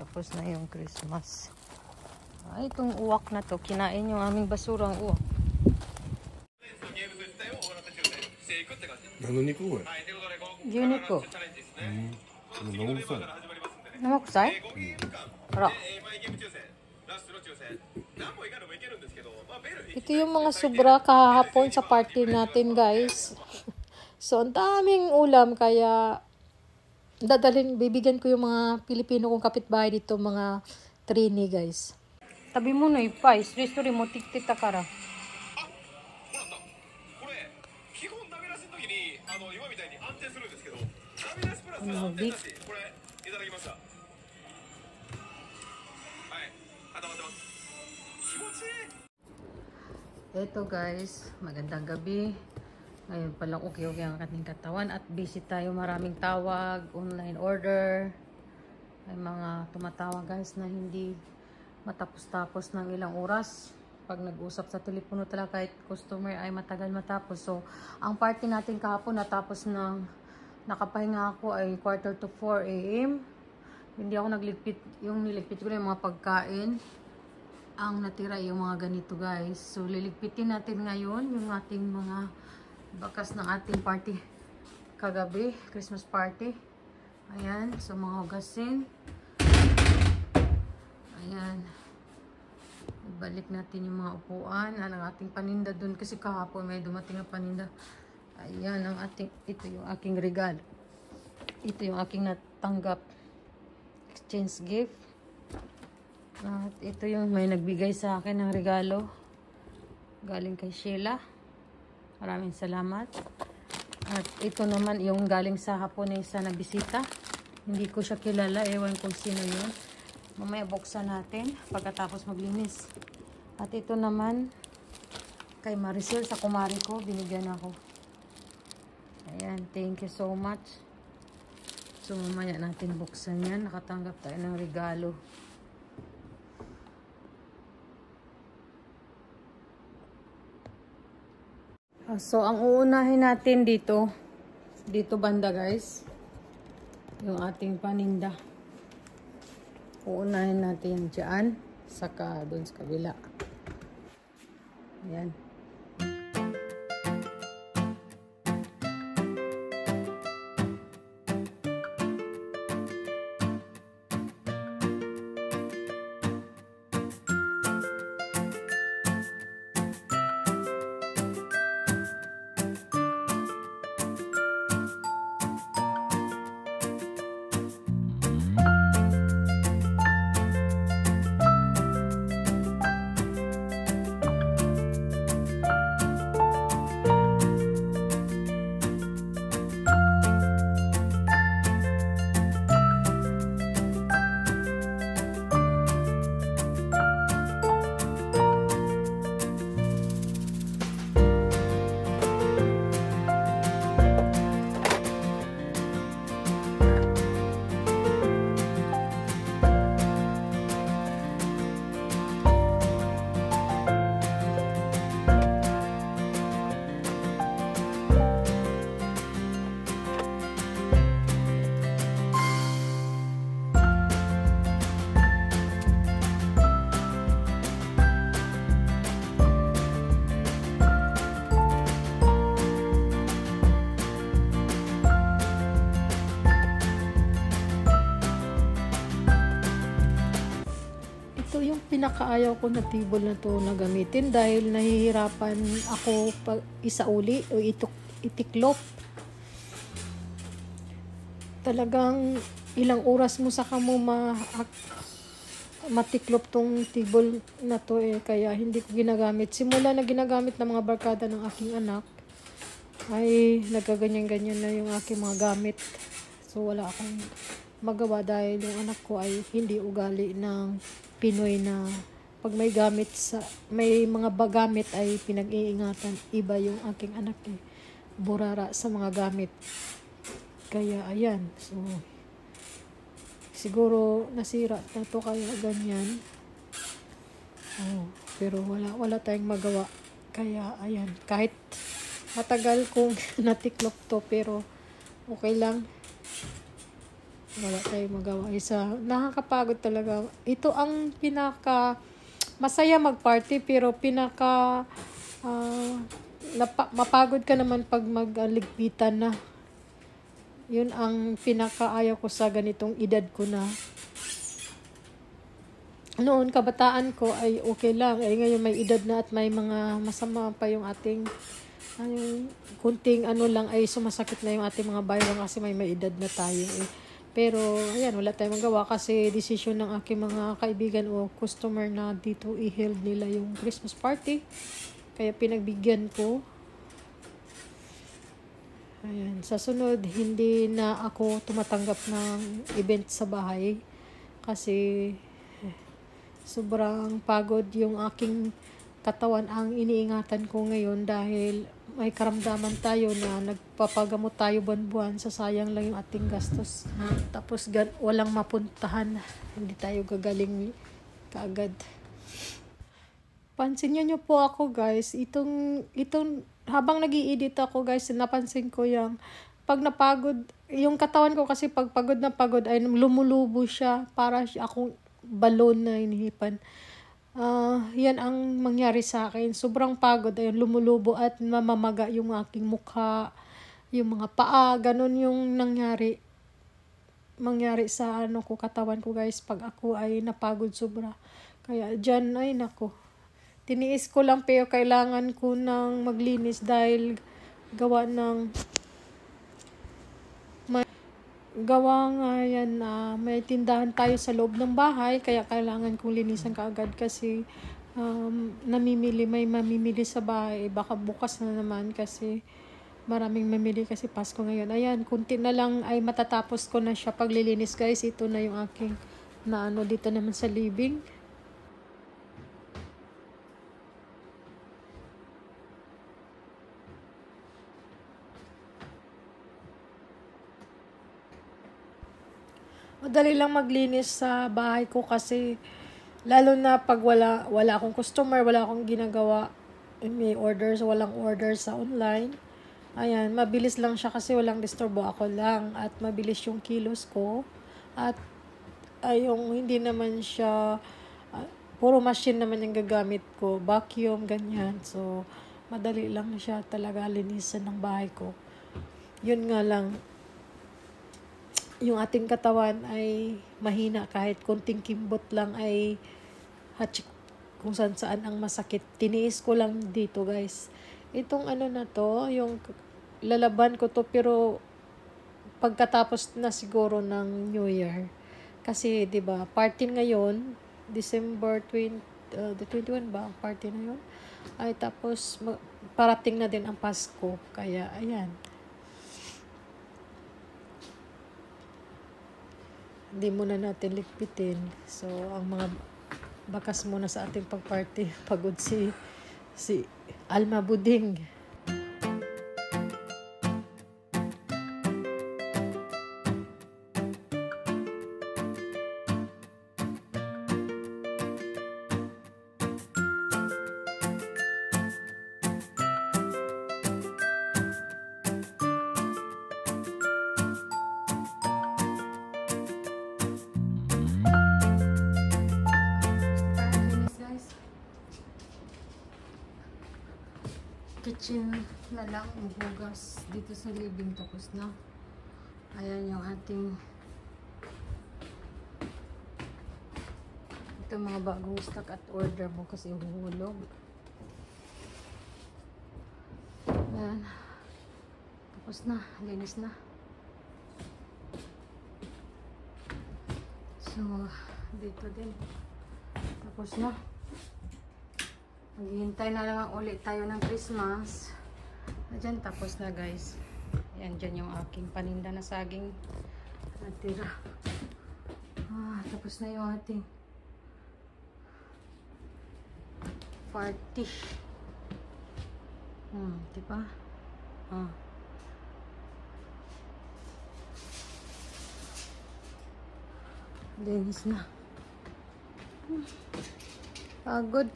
Tapos na yung Christmas. Ay, itong uwak na to, kinain yung aming basurang uwak. Ano ni ko? Gyuniko. Namakusay. Namakusay? Ara. Ito yung mga sobra kahapon sa party natin, guys. So, ang daming ulam, kaya bibigyan ko yung mga Pilipino kong kapitbahay dito, mga trini, guys. Tabi mo na ipay, story mo, tik-tik takara. Ito guys, magandang gabi. Ngayon palang okay ang ating katawan at busy tayo, maraming tawag, online order. May mga tumatawag guys na hindi matapos-tapos ng ilang oras. Pag nag-usap sa telepono talaga kahit customer ay matagal matapos. So, ang party natin kahapon natapos ng nakapahinga ako ay 3:45 AM. Hindi ako nagligpit, yung niligpit ko na yung mga pagkain. Ang natira yung mga ganito guys. So, liligpitin natin ngayon yung ating mga bakas ng ating party kagabi, Christmas party. Ayan, so mga hugasin. Ayan. Ibalik natin yung mga upuan. Ang ating paninda dun kasi kahapon may dumating na paninda. Ayan, ito yung aking regalo. Ito yung aking natanggap exchange gift. At ito yung may nagbigay sa akin ng regalo. Galing kay Sheila. Maraming salamat. At ito naman yung galing sa Haponesa na bisita. Hindi ko siya kilala. Ewan kung sino yun. Mamaya buksan natin pagkatapos maglinis. At ito naman kay Maricel sa kumari ko. Binigyan ako. Ayan. Thank you so much. So mamaya natin buksan yan. Nakatanggap tayo ng regalo. So, ang uunahin natin dito banda guys, yung ating paninda. Uunahin natin dyan, saka doon sa kabila. Ayan. Ito yung pinakaayaw ko na table na to na gamitin dahil nahihirapan ako pag isauli o itiklop. Talagang ilang oras mo saka mo matiklop tong table na to kaya hindi ko ginagamit. Simula na ginagamit ng mga barkada ng aking anak ay nagaganyan-ganyan na yung aking mga gamit. So wala akong magawa dahil yung anak ko ay hindi ugali ng Pinoy na pag may mga gamit ay pinag-iingatan. Iba yung aking anak burara sa mga gamit. Kaya ayan, so siguro nasira na to kaya ganyan. Pero wala tayong magawa. Kaya ayan, kahit matagal kong natiklop to pero okay lang. Wala tayong magawa. Nakakapagod talaga. Ito ang masaya mag-party, pero mapagod ka naman pag magligpitan na. Yun ang pinakaayaw ko sa ganitong edad ko na. Noon, kabataan ko ay okay lang. Ay ngayon may edad na at may mga masama pa yung ating yung kunting lang ay sumasakit na yung ating mga bayan kasi may edad na tayo eh. Pero ayan, wala tayong magawa kasi decision ng aking mga kaibigan o customer na dito i-held nila yung Christmas party. Kaya pinagbigyan ko. Ayan, sa sunod hindi na ako tumatanggap ng event sa bahay kasi sobrang pagod yung aking katawan. Ang iniingatan ko ngayon dahil may karamdaman tayo na nagpapagamot tayo buwan-buwan, sasayang lang yung ating gastos. Tapos walang mapuntahan, hindi tayo gagaling kaagad. Pansin nyo po ako guys, itong habang nag-i-edit ako guys, napansin ko yung pag napagod, yung katawan ko kasi pag pagod na pagod ay lumulubo siya, para akong balon na hinihipan. Yan ang mangyari sa akin. Sobrang pagod, ayun, lumulubo at mamamaga yung aking mukha, yung mga paa, ganun yung mangyari sa katawan ko guys pag ako ay napagod sobra. Kaya dyan ay nako, tiniis ko lang, pero kailangan ko nang maglinis dahil gawa nga yan na may tindahan tayo sa loob ng bahay, kaya kailangan kong linisan kaagad kasi may mamimili sa bahay, baka bukas na naman kasi maraming mamili kasi Pasko ngayon. Ayan, kunti na lang ay matatapos ko na siya paglilinis guys. Ito na yung aking dito naman sa living. Madali lang maglinis sa bahay ko kasi lalo na pag wala akong customer, wala akong ginagawa, may orders, walang orders sa online. Ayan, mabilis lang siya kasi walang disturbo, ako lang at mabilis yung kilos ko at yung hindi naman siya puro machine naman yung gagamit ko, vacuum, ganyan. So, madali lang siya talaga linisan ng bahay ko. Yun nga lang, yung ating katawan ay mahina, kahit konting kimbot lang ay kung saan ang masakit. Tiniis ko lang dito guys. Itong na to, yung lalaban ko to, pero pagkatapos na siguro ng New Year. Kasi 'di ba, party ngayon, December 21 ba ang party na yun? Ay tapos parating na din ang Pasko. Kaya ayan, hindi muna natin likpitin. So, ang mga bakas muna sa ating pagparty. Pagod si Alma Buding. Kitchen na lang, maghugas dito sa living, tapos na. Ayan yung ating ito, mga bagong stock at order mo kasi huhulog. Ayan, tapos na, linis na. So dito din tapos na. Maghihintay na lang ulit tayo ng Christmas. Ayan, tapos na guys. Ayan, dyan yung aking paninda na saging natira. Tapos na yung ating party. Diba? Linis na. Pagod.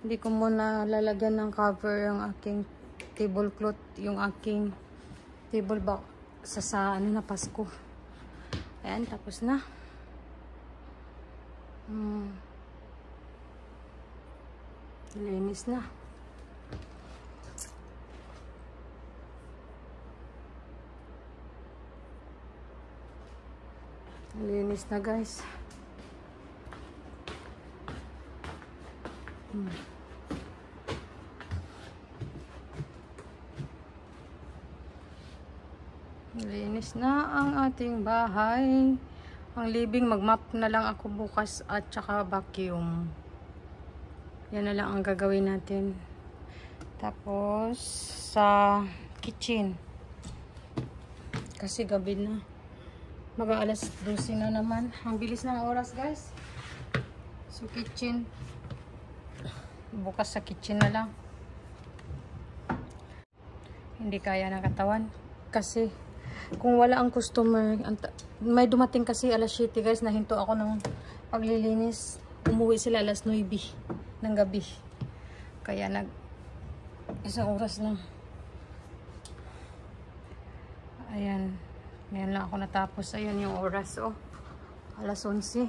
Hindi ko muna lalagyan ng cover yung aking tablecloth, yung aking sa ano na Pasko. Ayan, tapos na. Linis na. Linis na, guys. Linis na ang ating bahay. Ang living, mag-mop na lang ako bukas at saka vacuum. Yan na lang ang gagawin natin. Tapos, sa kitchen. Kasi gabi na. Mag-aalas 12 na naman. Ang bilis ng oras, guys. So, kitchen. Bukas sa kitchen na lang. Hindi kaya ng katawan. Kasi, kung wala ang customer, may dumating kasi alas 7, guys, nahinto ako ng paglilinis. Umuwi sila alas 9 ng gabi. Kaya isang oras lang. Ayan. Ngayon lang ako natapos. Ayan yung oras. Oh, alas 11.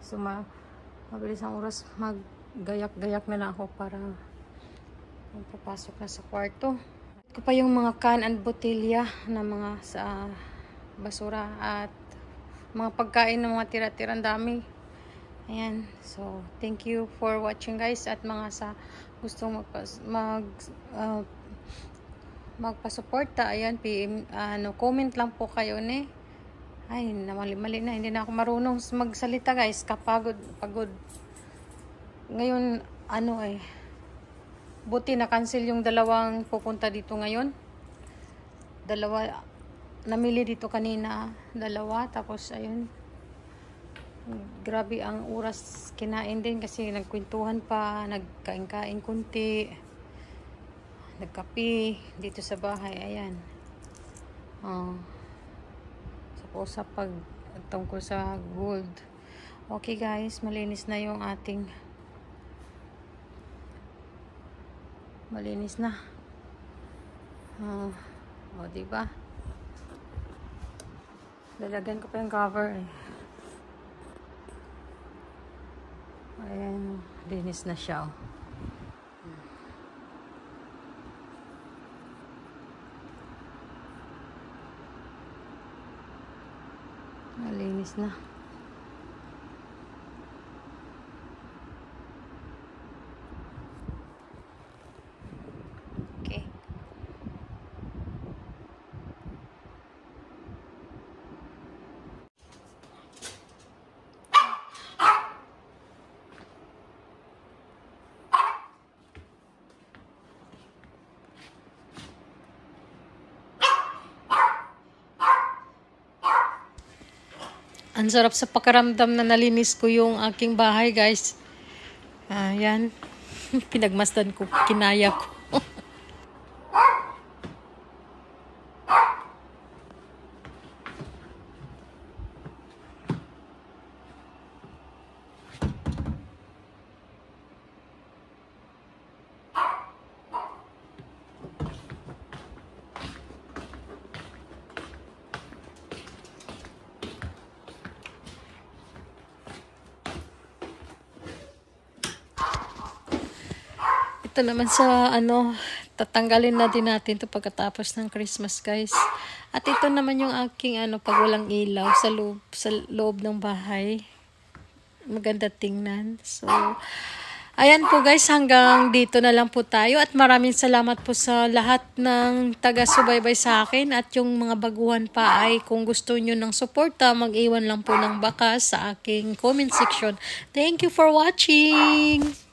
So, mabilis ang oras. Maggayak-gayak na lang ako para magpapasok na sa kwarto. Ko pa yung mga can and botelya na mga sa basura at mga pagkain ng mga tira-tirang dami. Ayan. So, thank you for watching, guys. At mga sa gustong magpasuporta, ayan, PM, comment lang po kayo ni. Ay, mali na. Hindi na ako marunong magsalita, guys. Pagod. Ngayon, buti na-cancel yung dalawang pupunta dito ngayon. Dalawa. Namili dito kanina. Dalawa. Tapos, ayun. Grabe ang oras kinain din kasi nagkwentuhan pa. Nagkain-kain kunti. Nagkape dito sa bahay. Ayan. Sa tungkol sa gold. Okay, guys. Malinis na yung ating malinis na. Diba? Lalagyan ko pa yung cover eh. Ayan. Linis na siya. Malinis na. Okay. Ang sarap sa pakiramdam na nalinis ko yung aking bahay, guys. Ayan. Pinagmasdan ko. Kinaya ko. Ito naman sa tatanggalin na din natin ito pagkatapos ng Christmas, guys. At ito naman yung aking pag walang ilaw sa loob ng bahay. Maganda tingnan. So, ayan po, guys, hanggang dito na lang po tayo at maraming salamat po sa lahat ng taga-subaybay sa akin at yung mga baguhan pa ay kung gusto nyo ng suporta, mag-iwan lang po ng bakas sa aking comment section. Thank you for watching!